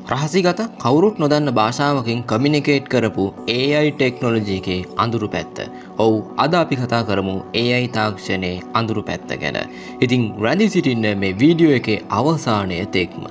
රහසිගත කවුරුත් නොදන්න භාෂාවකින් කමියුනිකේට් කරපු AI ටෙක්නොලොජි එකේ අඳුරු පැත්ත. ඔව් අද අපි කතා කරමු AI තාක්ෂණයේ අඳුරු පැත්ත ගැන. ඉතින් රැඳී සිටින්න මේ වීඩියෝ එකේ අවසානය තෙක්ම.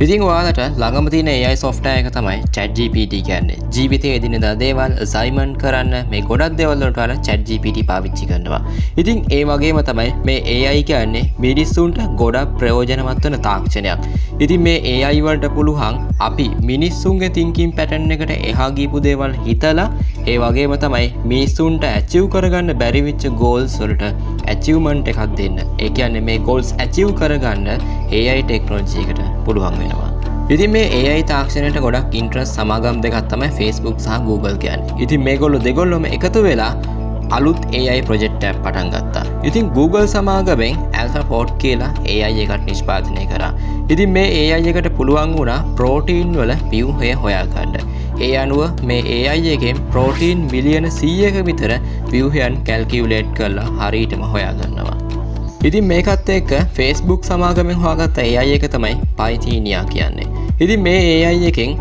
ඉතින් ඔයාලට ළඟම තියෙන AI software එක තමයි ChatGPT කියන්නේ. ජීවිතයේ එදිනෙදා දේවල් අසයින්මන්ට් කරන්න මේ ගොඩක් දේවල් වලට වඩා ChatGPT පාවිච්චි කරනවා. ඉතින් ඒ වගේම තමයි මේ AI කියන්නේ මිනිස්සුන්ට ගොඩක් ප්‍රයෝජනවත් වෙන තාක්ෂණයක්. ඉතින් මේ AI වලට පුළුවන් අපි මිනිස්සුන්ගේ thinking pattern එකට එහා ගියපු දේවල් හිතලා ඒ වගේම තමයි මිනිස්සුන්ට achieve කරගන්න බැරි වෙච්ච goals වලට achievement එකක් දෙන්න. ඒ කියන්නේ මේ goals achieve කරගන්න AI technology එකට පුළුවන් වෙනවා. ඉතින් මේ AI තාක්ෂණයට ගොඩක් ඉන්ට්‍රස්ට් සමාගම් දෙකක් තමයි Facebook සහ Google කියන්නේ. ඉතින් මේගොල්ලෝ දෙගොල්ලොම එකතු වෙලා අලුත් AI ප්‍රොජෙක්ට් එකක් පටන් ගත්තා. ඉතින් Google සමාගමෙන් AlphaFold කියලා AI එකක් නිෂ්පාදනය කරා. ඉතින් මේ AI එකට පුළුවන් වුණා ප්‍රෝටීන් වල ව්‍යුහය හොයාගන්න. ඒ අනුව මේ AI එකෙන් ප්‍රෝටීන් මිලියන 100ක විතර ව්‍යුහයන් කැල්කියුලේට් කරලා හරියටම හොයාගන්නවා. ඉතින් මේකත් එක්ක Facebook සමාගමෙන් හොයාගත්ත AI එක තමයි Pythenia කියන්නේ. ඉතින් මේ AI එකෙන්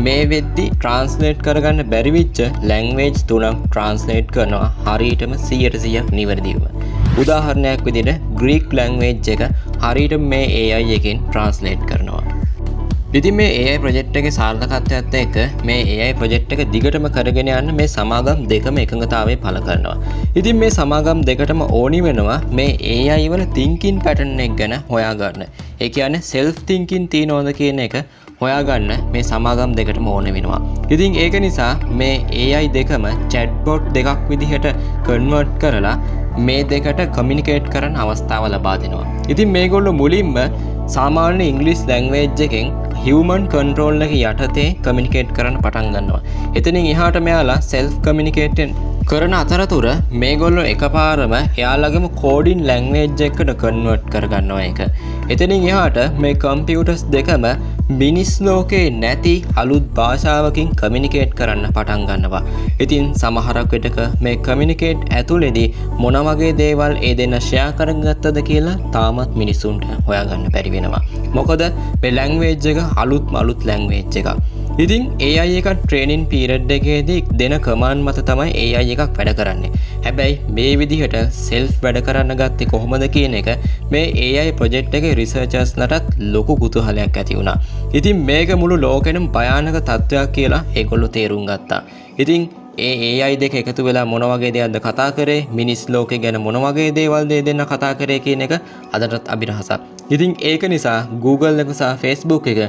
මේ වෙද්දි ට්‍රාන්ස්ලේට් කරගන්න බැරි වෙච්ච ලැන්ග්වේජ් තුනක් ට්‍රාන්ස්ලේට් කරනවා හරියටම 100% නිවැරදිව. උදාහරණයක් විදිහට ග්‍රීක් ලැන්ග්වේජ් එක හරියට මේ AI එකෙන් ට්‍රාන්ස්ලේට් කරනවා. ඉතින් මේ AI ප්‍රොජෙක්ට් එකේ සාර්ථකත්වයත් එක්ක මේ AI ප්‍රොජෙක්ට් එක දිගටම කරගෙන යන්න මේ සමාගම් දෙකම එකඟතාවය පළ කරනවා. ඉතින් මේ සමාගම් දෙකටම ඕනි වෙනවා මේ AI වල thinking pattern එක ගැන හොයාගන්න. ඒ කියන්නේ self thinking තියනවද කියන එක හොයාගන්න මේ සමාගම් දෙකටම ඕන වෙනවා. ඉතින් ඒක නිසා මේ AI දෙකම chatbot දෙකක් විදිහට convert කරලා මේ දෙකට communicate කරන්න අවස්ථාව ලබා දෙනවා. ඉතින් මේගොල්ලෝ මුලින්ම සාමාන්‍ය ඉංග්‍රීසි ලැන්ග්වේජ් එකෙන් human control එක යටතේ communicate කරන්න පටන් ගන්නවා. එතනින් එහාට මෙයාලා self communicate කරන අතරතුර මේගොල්ලෝ එකපාරම එයාලගේම coding language එකකට convert කරගන්නවා ඒක. එතනින් එහාට මේ computers දෙකම මිනිස් ලෝකේ නැති අලුත් භාෂාවකින් communicate කරන්න පටන් ගන්නවා. ඉතින් සමහරක් විටක මේ communicate ඇතුළේදී මොන වගේ දේවල් ඒ දෙන්න share කරගත්තද කියලා තාමත් මිනිසුන්ට හොයාගන්න බැරි වෙනවා. මොකද මේ language එක අලුත් language එකක්. ඉතින් AI එක ට්‍රේනින් පීරියඩ් එකේදී දෙන කමාන්ඩ් මත තමයි AI එකක් වැඩ කරන්නේ. හැබැයි මේ විදිහට self වැඩ කරන්න ගත්තේ කොහොමද කියන එක මේ AI ප්‍රොජෙක්ට් එකේ රිසර්චර්ස්ලටත් ලොකු කුතුහලයක් ඇති වුණා. ඉතින් මේක මුළු ලෝකෙටම භයානක තත්ත්වයක් කියලා ඒගොල්ලෝ තේරුම් ගත්තා. ඉතින් ඒ AI දෙක එකතු වෙලා මොන වගේ දේවල්ද කතා කරේ, මිනිස් ලෝකේ ගැන මොන වගේ දේවල්ද දෙන්න කතා කරේ කියන එක අදටත් අභිරහසක්. ඉතින් ඒක නිසා Google එක සහ Facebook එක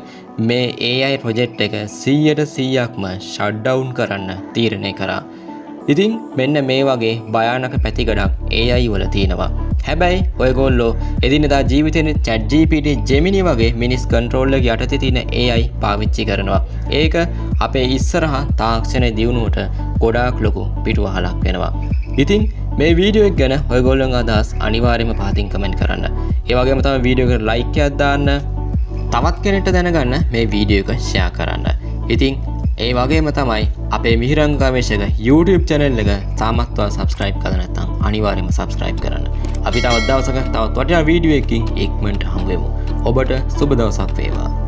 මේ AI ප්‍රොජෙක්ට් එක 100%ක්ම shut down කරන්න තීරණය කරා. ඉතින් මෙන්න මේ වගේ භයානක පැතිකඩක් AI වල තියෙනවා. හැබැයි ඔයගොල්ලෝ එදිනෙදා ජීවිතේ ChatGPT, Gemini වගේ මිනිස් කන්ට්‍රෝල් එක යටතේ තියෙන AI පාවිච්චි කරනවා. ඒක අපේ ඉස්සරහා තාක්ෂණ දියුණුවට ගොඩාක් ලොකු පිටුවහලක් වෙනවා. ඉතින් මේ වීඩියෝ එක ගැන ඔයගොල්ලෝගේ අදහස් අනිවාර්යයෙන්ම පහතින් කමෙන්ට් කරන්න. ඒ වගේම තමයි වීඩියෝ එකට ලයික් එකක් දාන්න. තවත් කෙනෙක්ට දැනගන්න මේ වීඩියෝ එක ෂෙයා කරන්න. ඉතින් ඒ වගේම තමයි අපේ මිහිරංග ගවේෂක YouTube channel එක තාමත් ඔයා subscribe කරලා නැත්නම් අනිවාර්යයෙන්ම subscribe කරන්න. අපි තවත් දවසක තවත් වටිනා වීඩියෝ එකකින් ඉක්මනට හමු වෙමු. ඔබට සුබ දවසක් වේවා.